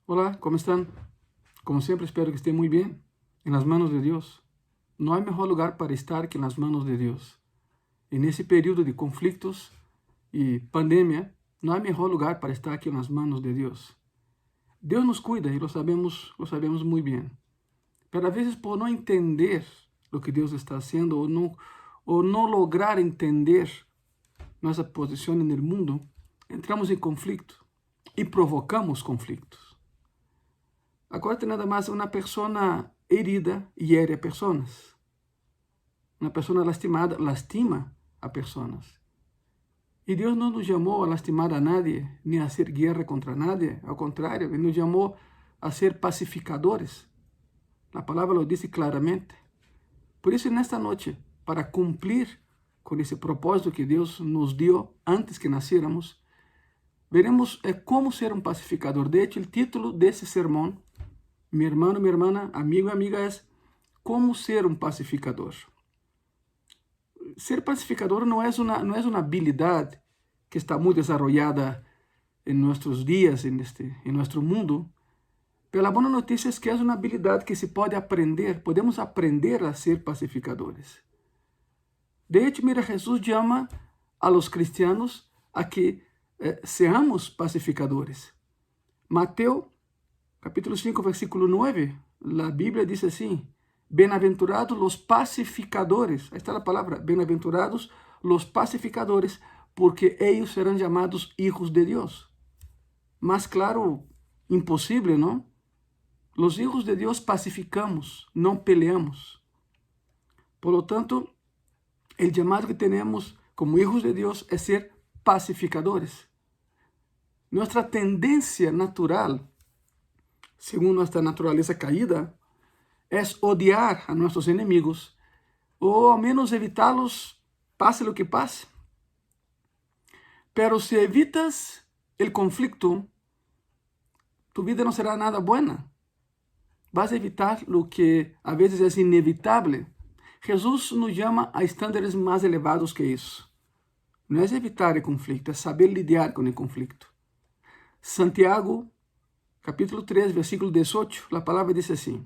Hola, ¿cómo están? Como siempre, espero que estén muy bien, en las manos de Dios. No hay mejor lugar para estar que en las manos de Dios. En ese periodo de conflictos y pandemia, no hay mejor lugar para estar que en las manos de Dios. Dios nos cuida y lo sabemos muy bien. Pero a veces por no entender lo que Dios está haciendo o no lograr entender nuestra posición en el mundo, entramos en conflicto y provocamos conflictos. Acuérdate nada más, una persona herida hiere a personas. Una persona lastimada lastima a personas. Y Dios no nos llamó a lastimar a nadie, ni a hacer guerra contra nadie. Al contrario, Él nos llamó a ser pacificadores. La palabra lo dice claramente. Por eso en esta noche, para cumplir con ese propósito que Dios nos dio antes que naciéramos, veremos cómo ser un pacificador. De hecho, el título de ese sermón, mi hermano, mi hermana, amigo y amiga, es ¿cómo ser un pacificador? Ser pacificador no es una habilidad que está muy desarrollada en nuestros días, en nuestro mundo. Pero la buena noticia es que es una habilidad que se puede aprender. Podemos aprender a ser pacificadores. De hecho, mira, Jesús llama a los cristianos a que seamos pacificadores. Mateo capítulo 5, versículo 9, la Biblia dice así: bienaventurados los pacificadores, ahí está la palabra, bienaventurados los pacificadores, porque ellos serán llamados hijos de Dios. Más claro, imposible, ¿no? Los hijos de Dios pacificamos, no peleamos. Por lo tanto, el llamado que tenemos como hijos de Dios es ser pacificadores. Nuestra tendencia natural, según nuestra naturaleza caída, es odiar a nuestros enemigos o al menos evitarlos, pase lo que pase. Pero si evitas el conflicto, tu vida no será nada buena. Vas a evitar lo que a veces es inevitable. Jesús nos llama a estándares más elevados que eso. No es evitar el conflicto, es saber lidiar con el conflicto. Santiago capítulo 3, versículo 18, la palabra dice así: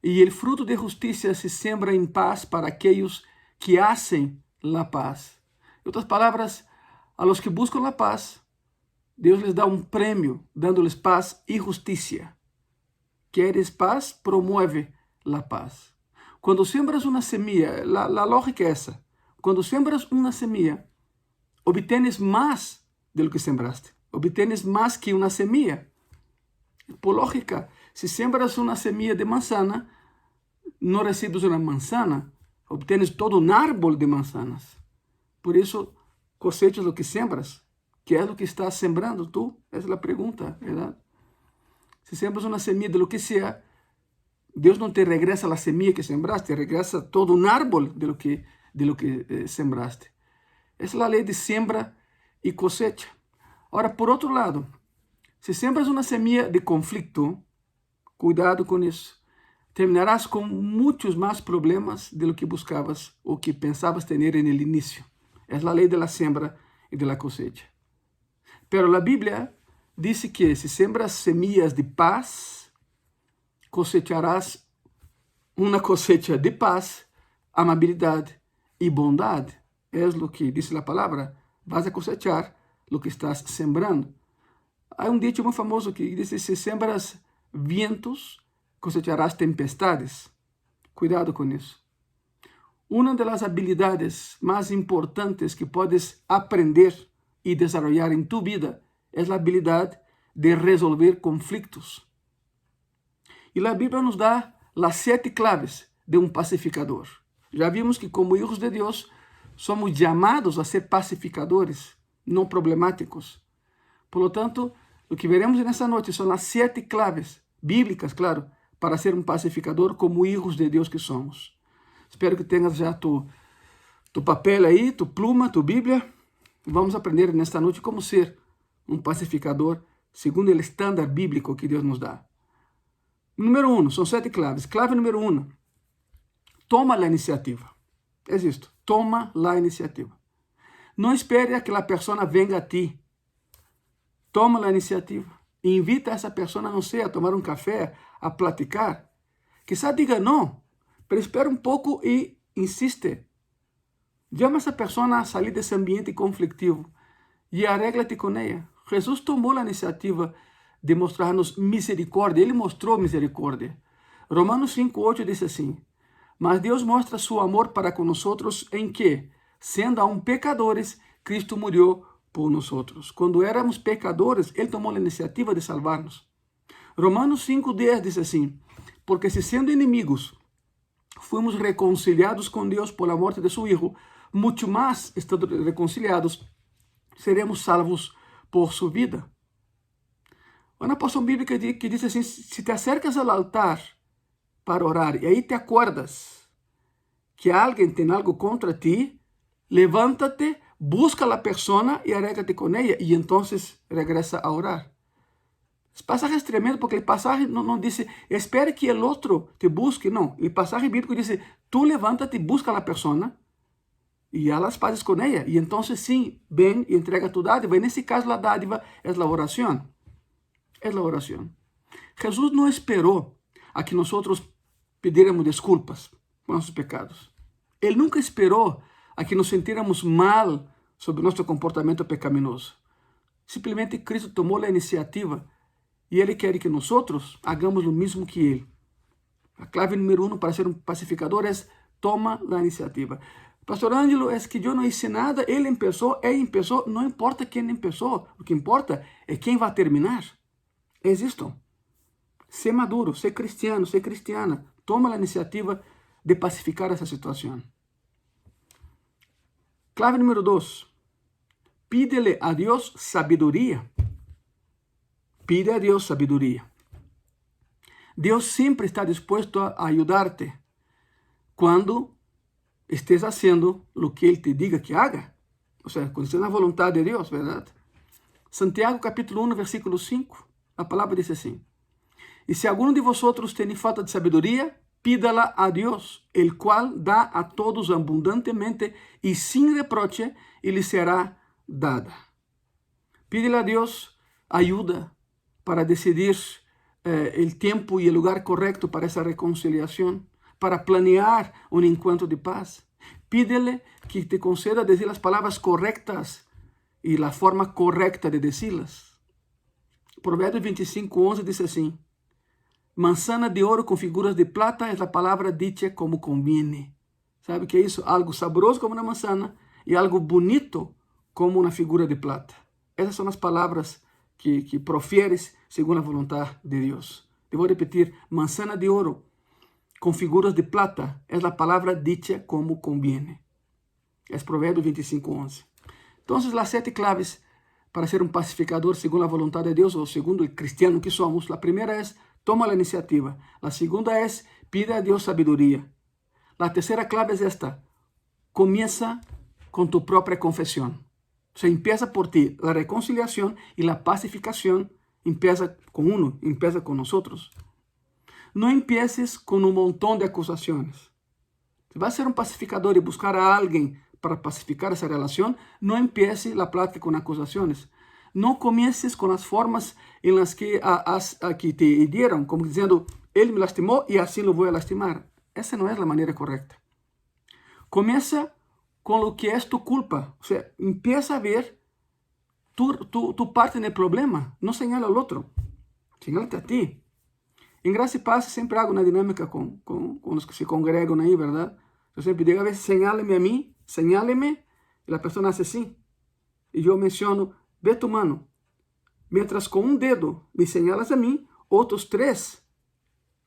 y el fruto de justicia se siembra en paz para aquellos que hacen la paz. En otras palabras, a los que buscan la paz, Dios les da un premio, dándoles paz y justicia. ¿Quieres paz? Promueve la paz. Cuando siembras una semilla, la lógica es esa. Cuando siembras una semilla, obtienes más de lo que sembraste. Obtienes más que una semilla. Por lógica, si siembras una semilla de manzana, no recibes una manzana, obtienes todo un árbol de manzanas. Por eso cosechas lo que siembras. ¿Qué es lo que estás sembrando tú? Esa es la pregunta, ¿verdad? Si siembras una semilla de lo que sea, Dios no te regresa la semilla que sembraste, regresa todo un árbol de lo que sembraste. Esa es la ley de siembra y cosecha. Ahora, por otro lado, si siembras una semilla de conflicto, cuidado con eso. Terminarás con muchos más problemas de lo que buscabas o que pensabas tener en el inicio. Es la ley de la siembra y de la cosecha. Pero la Biblia dice que si siembras semillas de paz, cosecharás una cosecha de paz, amabilidad y bondad. Es lo que dice la palabra. Vas a cosechar lo que estás sembrando. Hay un dicho muy famoso que dice: si siembras vientos, cosecharás tempestades. Cuidado con eso. Una de las habilidades más importantes que puedes aprender y desarrollar en tu vida es la habilidad de resolver conflictos. Y la Biblia nos da las 7 claves de un pacificador. Ya vimos que como hijos de Dios somos llamados a ser pacificadores, no problemáticos. Por lo tanto, lo que veremos en esta noche son las 7 claves bíblicas, claro, para ser un pacificador como hijos de Dios que somos. Espero que tengas ya tu papel ahí, tu pluma, tu Biblia. Vamos a aprender en esta noche cómo ser un pacificador según el estándar bíblico que Dios nos da. Número 1, son 7 claves. Clave número 1, toma la iniciativa. Es esto, toma la iniciativa. No espere a que la persona venga a ti. Toma la iniciativa. invita a esa persona, no sé, a tomar un café, a platicar. Quizás diga no, pero espera un poco y insiste. Llama a esa persona a salir de ese ambiente conflictivo y arréglate con ella. Jesús tomó la iniciativa de mostrarnos misericordia. Ele mostrou misericordia. Romanos 5:8 dice así: mas Deus mostra su amor para con nosotros en que, sendo aún pecadores, Cristo murió por nosotros. Cuando éramos pecadores, Él tomó la iniciativa de salvarnos. Romanos 5:10 dice así: porque si siendo inimigos fuimos reconciliados con Dios por la muerte de su Hijo, mucho más estando reconciliados, seremos salvos por su vida. Una porción bíblica que dice así: si te acercas al altar para orar y ahí te acuerdas que alguien tiene algo contra ti, levántate, busca a la persona y arréglate con ella y entonces regresa a orar. El pasaje es tremendo porque el pasaje no dice espere que el otro te busque, no. El pasaje bíblico dice tú levántate y busca a la persona y haz las paces con ella. Y entonces sí, ven y entrega tu dádiva. En ese caso la dádiva es la oración. Es la oración. Jesús no esperó a que nosotros pidiéramos disculpas por nuestros pecados. Él nunca esperó a que nos sintiéramos mal sobre nuestro comportamiento pecaminoso. Simplesmente Cristo tomó la iniciativa y Él quiere que nosotros hagamos lo mismo que Él. La clave número 1 para ser un pacificador es toma la iniciativa. Pastor Ângelo, es que yo no hice nada, él empezó, no importa quién empezó, lo que importa es quién va a terminar. Es esto. Sé maduro, sé cristiano, sé cristiana. Toma la iniciativa de pacificar esa situación. Clave número 2. Pídele a Dios sabiduría. Pide a Dios sabiduría. Dios siempre está dispuesto a ayudarte cuando estés haciendo lo que Él te diga que haga. O sea, cuando estés en la voluntad de Dios, ¿verdad? Santiago capítulo 1, versículo 5. La palabra dice así: y si alguno de vosotros tiene falta de sabiduría, pídala a Dios, el cual da a todos abundantemente y sin reproche, y le será dada. Pídele a Dios ayuda para decidir el tiempo y el lugar correcto para esa reconciliación, para planear un encuentro de paz. Pídele que te conceda decir las palabras correctas y la forma correcta de decirlas. Proverbios 25:11 dice así: manzana de oro con figuras de plata es la palabra dicha como conviene. ¿Sabe qué es eso? Algo sabroso como una manzana y algo bonito como una figura de plata. Esas son las palabras que profieres según la voluntad de Dios. Te voy a repetir: manzana de oro con figuras de plata es la palabra dicha como conviene. Es Proverbios 25:11. Entonces, las 7 claves para ser un pacificador según la voluntad de Dios o según el cristiano que somos. La primera es toma la iniciativa. La segunda es pide a Dios sabiduría. La tercera clave es esta: comienza con tu propia confesión. O sea, empieza por ti. La reconciliación y la pacificación empieza con uno, empieza con nosotros. No empieces con un montón de acusaciones. Si vas a ser un pacificador y buscar a alguien para pacificar esa relación, no empieces la plática con acusaciones. No comiences con las formas en las que te hirieron, como diciendo, él me lastimó y así lo voy a lastimar. Esa no es la manera correcta. Comienza con lo que es tu culpa. O sea, empieza a ver tu parte en el problema. No señala al otro. Señálate a ti. En Gracia y Paz siempre hago una dinámica con los que se congregan ahí, ¿verdad? Yo siempre digo, a veces, señáleme a mí, señáleme, y la persona hace así. Y yo menciono, ve tu mano. Mientras con un dedo me señalas a mí, otros 3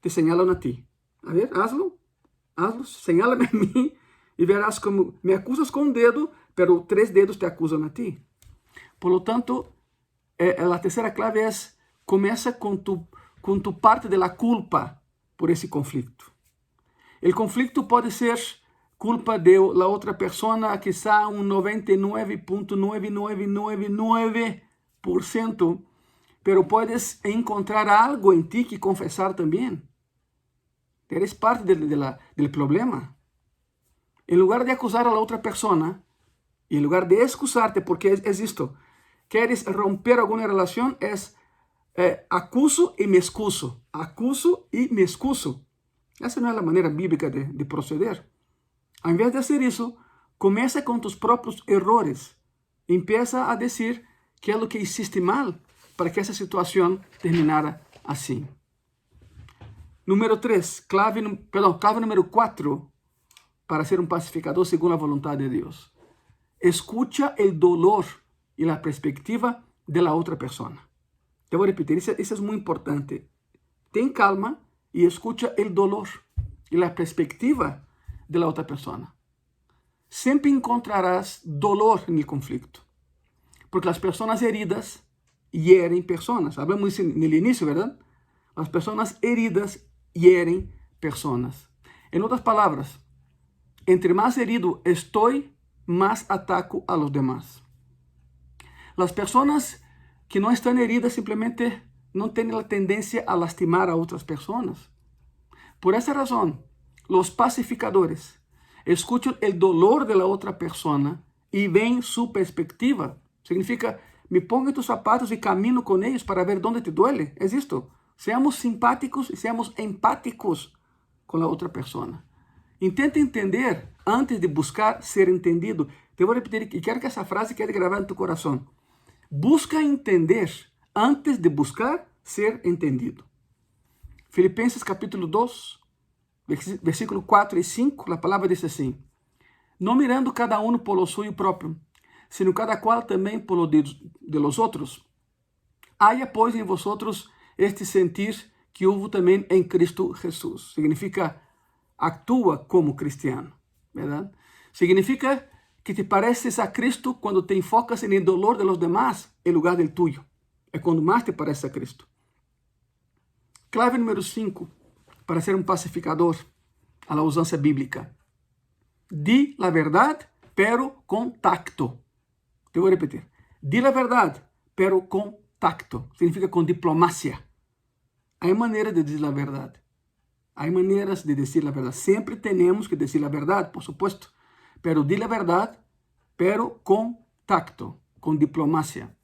te señalan a ti. A ver, hazlo, señálame a mí, y verás como me acusas con un dedo, pero 3 dedos te acusan a ti. Por lo tanto, la tercera clave es, comienza con tu parte de la culpa por ese conflicto. El conflicto puede ser culpa de la otra persona, quizá un 99.9999%, pero puedes encontrar algo en ti que confesar también. Eres parte del problema. En lugar de acusar a la otra persona, en lugar de excusarte, porque es esto, quieres romper alguna relación, es acuso y me excuso. Acuso y me excuso. Essa não é a maneira bíblica de proceder. Ao invés de hacer isso, começa com tus próprios errores. Empieza a dizer que é o que hiciste mal para que essa situação terminara assim. Número 3, clave número 4 para ser um pacificador segundo a vontade de Deus. Escucha o dolor e a perspectiva de la outra pessoa. Te vou repetir, isso é muito importante. Ten calma e escucha o dolor e a perspectiva de la outra pessoa. Sempre encontrarás dolor no conflito, porque as pessoas heridas hieren pessoas. Hablamos isso no início, verdade? As pessoas heridas hieren pessoas. Em outras palavras, entre mais herido estou, mais ataco a los demás. As pessoas que não estão heridas simplesmente não têm a tendência a lastimar a outras pessoas. Por essa razão, os pacificadores escutam o dolor de la outra pessoa e veem sua perspectiva. Significa, me pongo em tus zapatos e camino com eles para ver onde te duele. É isto. Seamos simpáticos e seamos empáticos com a outra pessoa. Intenta entender antes de buscar ser entendido. Te vou repetir e quero que essa frase quede gravada em tu coração. Busca entender antes de buscar ser entendido. Filipenses capítulo 2, versículo 4 e 5, a palavra diz assim: não mirando cada um por lo suyo próprio, sino cada qual também por lo de los outros. Haya, pois, em vosotros este sentir que houve também em Cristo Jesus. Significa, actúa como cristiano, verdade? Significa que te pareces a Cristo quando te enfocas en el dolor de los demás en lugar del tuyo. É quando mais te parece a Cristo. Clave número 5 para ser um pacificador a la usança bíblica. Di la verdade, pero com tacto. Te vou repetir. Di la verdade, pero com tacto. Significa com diplomacia. Há maneira de dizer a verdade. Há maneiras de dizer a verdade. Sempre temos que dizer a verdade, por supuesto. Pero di la verdade, pero com tacto, com diplomacia.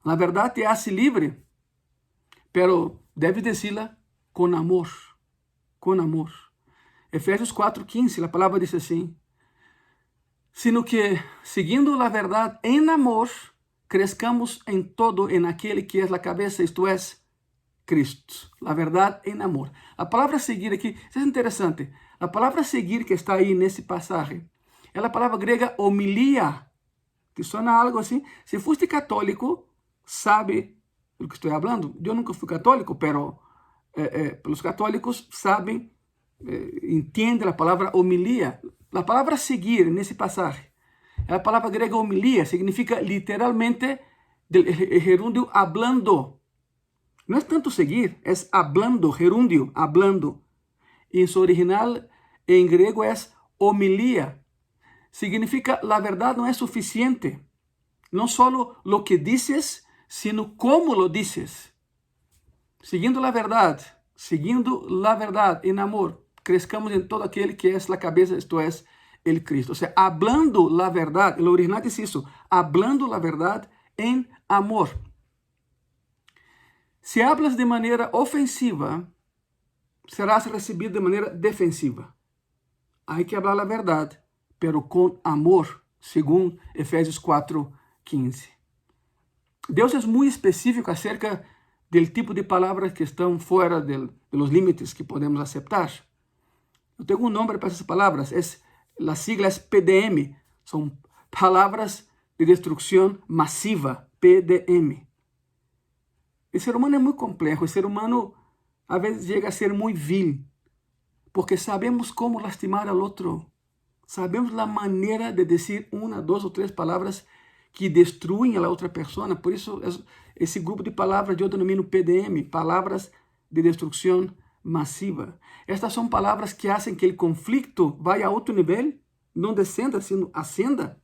A verdade te hace livre, pero debes decirla com amor. Com amor. Efésios 4:15, a palavra diz assim: sino que, seguindo a verdade em amor, crescamos em todo en aquele que é a cabeça, isto é, Cristo. A verdade em amor. A palavra seguir aqui, isso é interessante. A palavra seguir que está aí nesse passagem é a palavra grega homilia, que suena algo assim. Se foste católico, sabe do que estou falando. Eu nunca fui católico, pero os católicos sabem, entendem a palavra homilia. A palavra seguir nesse passagem é a palavra grega homilia, significa literalmente del gerúndio hablando. Não é tanto seguir, é hablando, gerúndio, hablando. E em seu original, em grego, é homilia. Significa, la verdad no es suficiente. No solo lo que dices, sino cómo lo dices. Siguiendo la verdad en amor, crezcamos en todo aquel que es la cabeza, esto es el Cristo. O sea, hablando la verdad, el original dice eso, hablando la verdad en amor. Si hablas de manera ofensiva, serás recibido de manera defensiva. Hay que hablar la verdad, pero com amor, segundo Efésios 4:15. Deus é muito específico acerca do tipo de palavras que estão fora de los límites que podemos aceitar. Eu tenho um nome para essas palavras, a sigla é PDM, são palavras de destruição massiva, PDM. O ser humano é muito complexo, o ser humano a vezes chega a ser muito vil, porque sabemos como lastimar ao outro. Sabemos a maneira de dizer uma, duas ou três palavras que destruem a outra pessoa. Por isso, esse grupo de palavras eu denomino PDM, palavras de destruição massiva. Estas são palavras que fazem que o conflito vá a outro nível, não descenda, sino ascenda.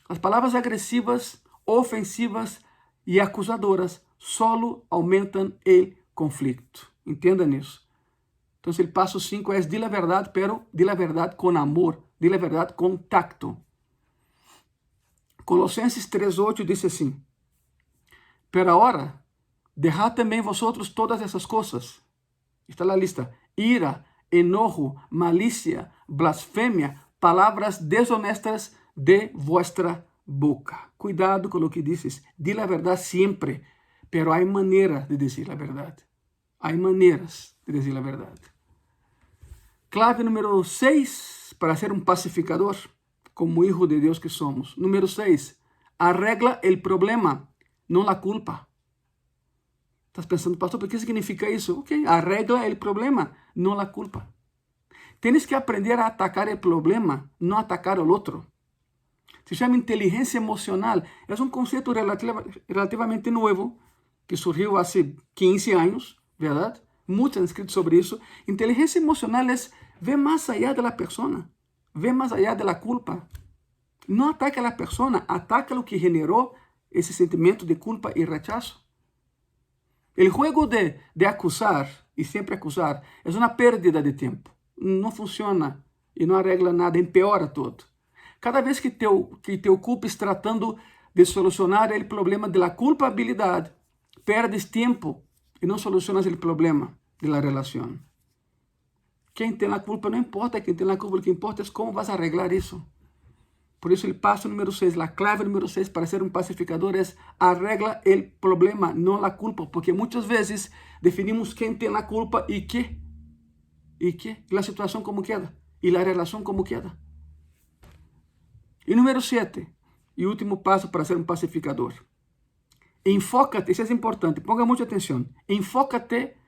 As palavras agressivas, ofensivas e acusadoras solo aumentam o conflito. Entendam isso. Então, o passo 5 é di la verdade, pero di la verdade com amor, di la verdade com tacto. Colossenses 3:8 diz assim: pero ahora, Dejad también vosotros todas esas cosas. Está la lista. Ira, enojo, malicia, blasfemia, palabras deshonestas de vuestra boca. Cuidado con lo que dices. Di la verdad siempre, pero hay maneras de decir la verdad. Hay maneras de decir la verdad. Clave número 6 para ser un pacificador, como hijo de Dios que somos. Número 6, arregla el problema, no la culpa. Estás pensando, pastor, ¿pero qué significa eso? Ok, arregla el problema, no la culpa. Tienes que aprender a atacar el problema, no atacar al otro. Se llama inteligencia emocional. Es un concepto relativamente nuevo que surgió hace 15 años, ¿verdad? Muchos han escrito sobre eso. Inteligencia emocional es ver más allá de la persona, ver más allá de la culpa. No ataca a la persona, ataca lo que generó ese sentimiento de culpa y rechazo. El juego de acusar y siempre acusar es una pérdida de tiempo. No funciona y no arregla nada, empeora todo. Cada vez que te ocupes tratando de solucionar el problema de la culpabilidad, perdes tiempo y no solucionas el problema de la relación. Quien tiene la culpa no importa quién tiene la culpa, lo que importa es cómo vas a arreglar eso. Por eso el paso número 6, la clave número 6 para ser un pacificador es arregla el problema, no la culpa. Porque muchas veces definimos quién tiene la culpa y qué. ¿Y qué? La situación cómo queda. Y la relación cómo queda. Y número 7, y último paso para ser un pacificador. Enfócate, eso es importante, ponga mucha atención. Enfócate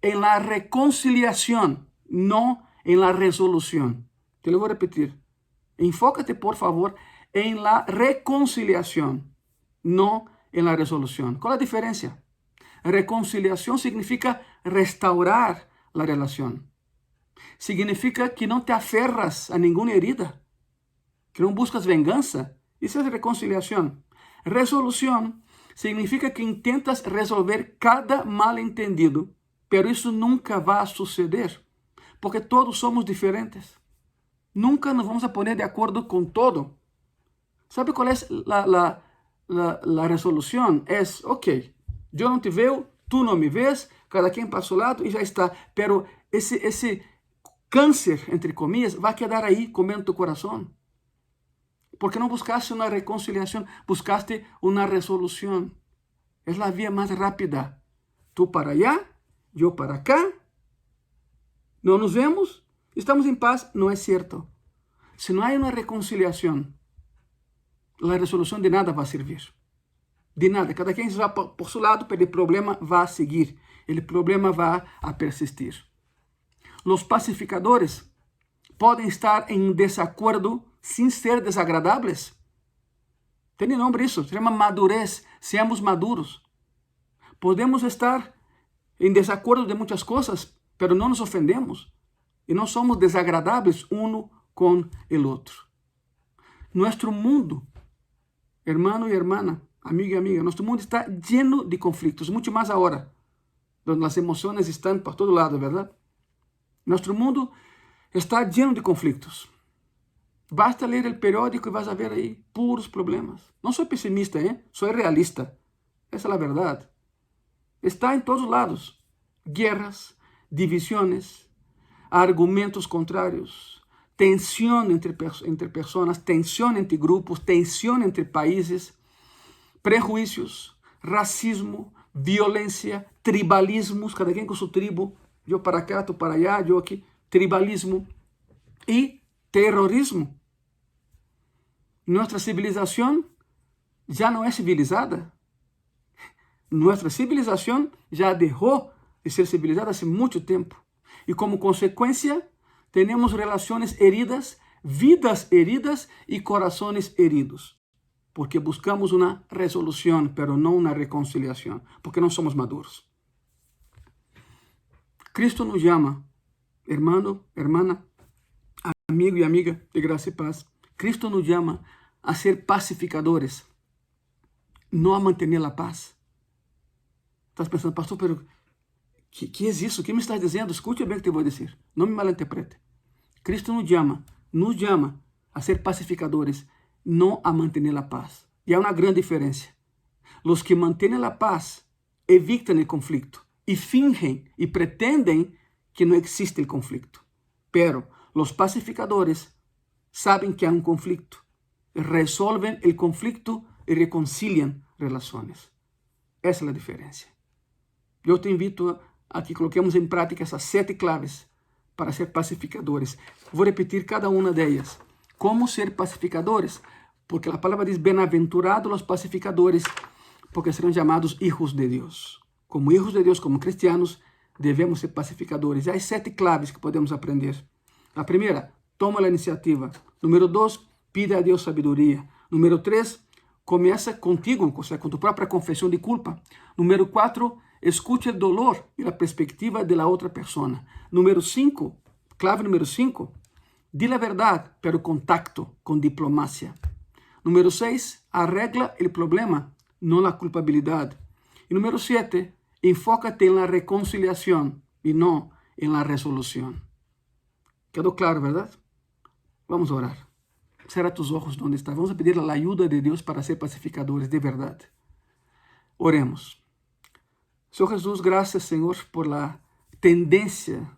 en la reconciliación, no en la resolución. Te lo voy a repetir. Enfócate, por favor, en la reconciliación, no en la resolución. ¿Cuál es la diferencia? Reconciliación significa restaurar la relación. Significa que no te aferras a ninguna herida, que no buscas venganza. Eso es reconciliación. Resolución significa que intentas resolver cada malentendido, pero eso nunca va a suceder, porque todos somos diferentes. Nunca nos vamos a poner de acuerdo con todo. ¿Sabe cuál es la resolución? Es, ok, yo no te veo, tú no me ves, cada quien para su lado y ya está. Pero ese cáncer, entre comillas, va a quedar ahí comiendo tu corazón. Porque no buscaste una reconciliación, buscaste una resolución. Es la vía más rápida. Tú para allá, yo para acá. No nos vemos, estamos en paz. No es cierto. Si no hay una reconciliación, la resolución de nada va a servir. De nada. Cada quien va por su lado, pero el problema va a seguir. El problema va a persistir. Los pacificadores pueden estar en desacuerdo sin ser desagradables. Tiene nombre eso, se llama madurez. Seamos maduros. Podemos estar en desacuerdo de muchas cosas, pero no nos ofendemos. Y no somos desagradables uno con el otro. Nuestro mundo, hermano y hermana, amigo y amiga, nuestro mundo está lleno de conflictos, mucho más ahora, donde las emociones están por todo lado, ¿verdad? Nuestro mundo está lleno de conflictos. Basta leer el periódico y vas a ver ahí puros problemas. No soy pesimista, soy realista. Esa es la verdad. Está en todos lados. Guerras, divisiones, argumentos contrarios, tensión entre personas, tensión entre grupos, tensión entre países, prejuicios, racismo, violencia, tribalismos, cada quien con su tribu, yo para acá, tú para allá, yo aquí, tribalismo y terrorismo. Nuestra civilización ya no es civilizada. Nuestra civilización ya dejó de ser civilizada hace mucho tiempo. Y como consecuencia, tenemos relaciones heridas, vidas heridas y corazones heridos. Porque buscamos una resolución, pero no una reconciliación. Porque no somos maduros. Cristo nos llama, hermano, hermana, amigo y amiga de gracia y paz. Cristo nos llama a ser pacificadores, no a mantener la paz. Estás pensando, pastor, pero ¿qué es eso? ¿Qué me estás diciendo? Escucha bien lo que te voy a decir. No me malinterprete. Cristo nos llama a ser pacificadores, no a mantener la paz. Y hay una gran diferencia. Los que mantienen la paz evitan el conflicto y fingen y pretenden que no existe el conflicto. Pero los pacificadores saben que hay un conflicto, resuelven el conflicto y reconcilian relaciones. Esa es la diferencia. Yo te invito a que coloquemos en práctica esas 7 claves para ser pacificadores. Voy a repetir cada una de ellas. ¿Cómo ser pacificadores? Porque la palabra dice, bienaventurados los pacificadores, porque serán llamados hijos de Dios. Como hijos de Dios, como cristianos, debemos ser pacificadores. Y hay 7 claves que podemos aprender. La primera, toma la iniciativa. Número 2, pide a Dios sabiduría. Número 3, comienza contigo, o sea, con tu propia confesión de culpa. Número 4, escucha el dolor y la perspectiva de la otra persona. Número 5, clave número 5, di la verdad, pero con tacto, con diplomacia. Número 6, arregla el problema, no la culpabilidad. Y número 7, enfócate en la reconciliación y no en la resolución. ¿Quedó claro, verdad? Vamos a orar. Cierra tus ojos donde estás. Vamos a pedir la ayuda de Dios para ser pacificadores de verdad. Oremos. Señor Jesús, gracias, Señor, por la tendencia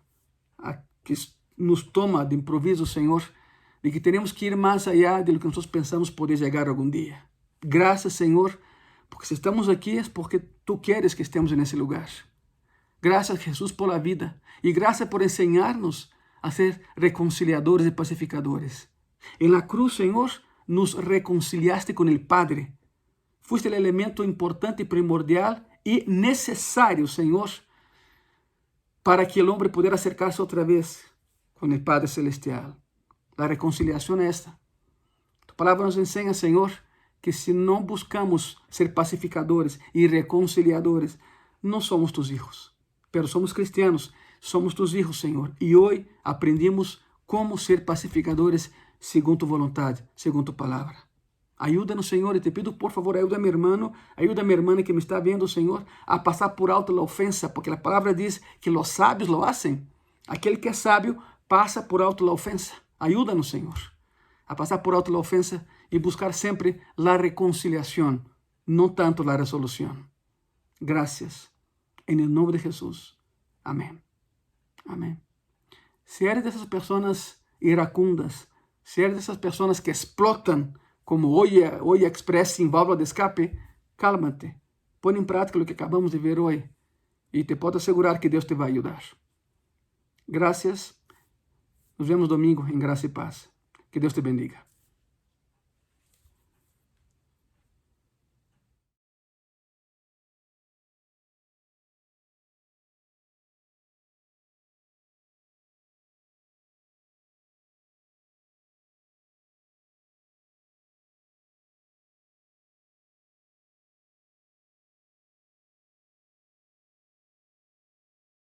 a que nos toma de improviso, Señor, de que tenemos que ir más allá de lo que nosotros pensamos poder llegar algún día. Gracias, Señor, porque si estamos aquí es porque tú quieres que estemos en ese lugar. Gracias, Jesús, por la vida y gracias por enseñarnos a ser reconciliadores y pacificadores. En la cruz, Señor, nos reconciliaste con el Padre. Fuiste el elemento importante y primordial y necesario, Señor, para que el hombre pudiera acercarse otra vez con el Padre Celestial. La reconciliación es esta. Tu palabra nos enseña, Señor, que si no buscamos ser pacificadores y reconciliadores, no somos tus hijos. Pero somos cristianos, somos tus hijos, Señor. Y hoy aprendimos cómo ser pacificadores según tu voluntad, según tu palabra. Ayúdanos, Señor, y te pido, por favor, ayuda a mi hermano, ayuda a mi hermana que me está viendo, Señor, a pasar por alto la ofensa, porque la palabra dice que los sabios lo hacen. Aquel que es sabio pasa por alto la ofensa. Ayúdanos, Señor, a pasar por alto la ofensa y buscar siempre la reconciliación, no tanto la resolución. Gracias. En el nombre de Jesús. Amén. Amén. Si eres de esas personas iracundas, si eres de esas personas que explotan como hoy Express sin válvula de escape, cálmate. Pon en práctica lo que acabamos de ver hoy y te puedo asegurar que Dios te va a ayudar. Gracias. Nos vemos domingo en Gracia y Paz. Que Dios te bendiga.